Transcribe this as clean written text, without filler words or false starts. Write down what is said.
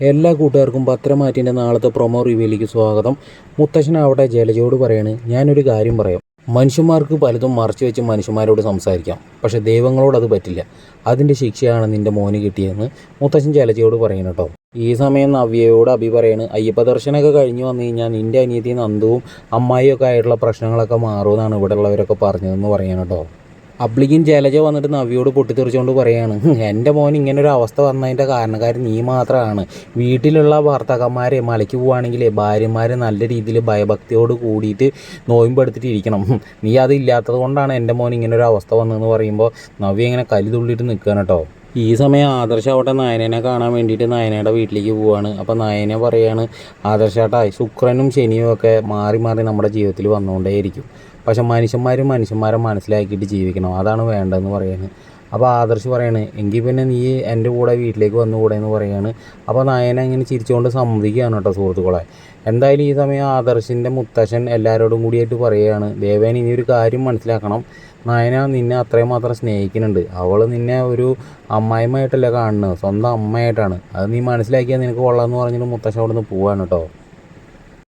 എല്ലാ കൂട്ടുകാർക്കും പത്രമാറ്റിൻ്റെ നാളത്തെ പ്രൊമോ റിവ്യൂയിലേക്ക് സ്വാഗതം. മുത്തശ്ശൻ അവിടെ ജലജയോട് പറയാണ്, ഞാനൊരു കാര്യം പറയാം. മനുഷ്യന്മാർക്ക് പലതും മറച്ചു വെച്ച് മനുഷ്യന്മാരോട് സംസാരിക്കാം, പക്ഷേ ദൈവങ്ങളോട് അത് പറ്റില്ല. അതിൻ്റെ ശിക്ഷയാണ് നിൻ്റെ മോന് കിട്ടിയതെന്ന് മുത്തശ്ശൻ ജലജയോട് പറയണം കേട്ടോ. ഈ സമയം നവ്യയോട് അഭി പറയാണ്, അയ്യപ്പ ദർശനമൊക്കെ കഴിഞ്ഞ് വന്നു കഴിഞ്ഞാൽ നിൻ്റെ അനിയത്തി നന്ദുവും അമ്മായിയൊക്കെ ആയിട്ടുള്ള പ്രശ്നങ്ങളൊക്കെ മാറുമെന്നാണ് ഇവിടെ ഉള്ളവരൊക്കെ പറഞ്ഞതെന്ന് പറയണം കേട്ടോ. അപ്ലിക്കും ജലജ വന്നിട്ട് നവ്യോട് പൊട്ടിത്തെറിച്ചുകൊണ്ട് പറയുകയാണ്, എൻ്റെ മോൻ ഇങ്ങനൊരു അവസ്ഥ വന്നതിൻ്റെ കാരണക്കാരൻ നീ മാത്രമാണ്. വീട്ടിലുള്ള ഭർത്താക്കന്മാരെ മലയ്ക്ക് പോവുകയാണെങ്കിൽ ഭാര്യമാരെ നല്ല രീതിയിൽ ഭയഭക്തിയോട് കൂടിയിട്ട് നോയമ്പെടുത്തിട്ട് ഇരിക്കണം. നീ അതില്ലാത്തത് കൊണ്ടാണ് എൻ്റെ മോൻ ഇങ്ങനൊരു അവസ്ഥ വന്നതെന്ന് പറയുമ്പോൾ നവ്യ ഇങ്ങനെ കലി തുള്ളിയിട്ട് നിൽക്കുകയാണ് കേട്ടോ. ഈ സമയം ആദർശ അവിടെ നയനനെ കാണാൻ വേണ്ടിയിട്ട് നയനയുടെ വീട്ടിലേക്ക് പോവുകയാണ്. അപ്പോൾ നയന പറയാണ്, ആദർശേട്ടാ ശുക്രനും ശനിയും ഒക്കെ മാറി മാറി നമ്മുടെ ജീവിതത്തിൽ വന്നുകൊണ്ടേയിരിക്കും, പക്ഷെ മനുഷ്യന്മാരെ മനസ്സിലാക്കിയിട്ട് ജീവിക്കണം, അതാണ് വേണ്ടതെന്ന് പറയാണ്. അപ്പോൾ ആദർശ് പറയാണ്, എങ്കിൽ പിന്നെ നീ എൻ്റെ കൂടെ വീട്ടിലേക്ക് വന്നുകൂടെ എന്ന് പറയാണ്. അപ്പോൾ നയന ഇങ്ങനെ ചിരിച്ചുകൊണ്ട് സമ്മതിക്കുകയാണ് കേട്ടോ സുഹൃത്തുക്കളെ. എന്തായാലും ഈ സമയം ആദർശിൻ്റെ മുത്തശ്ശൻ എല്ലാവരോടും കൂടിയായിട്ട് പറയുകയാണ്, ദേവേൻ ഇനി ഒരു കാര്യം മനസ്സിലാക്കണം, നയന നിന്നെ അത്രയും മാത്രം സ്നേഹിക്കുന്നുണ്ട്. അവൾ നിന്നെ ഒരു അമ്മായിമായിട്ടല്ല കാണുന്നത്, സ്വന്തം അമ്മയായിട്ടാണ്. അത് നീ മനസ്സിലാക്കിയാൽ നിനക്ക് കൊള്ളാമെന്ന് പറഞ്ഞിട്ട് മുത്തശ്ശൻ അവിടെ നിന്ന് പോവാണ് കേട്ടോ.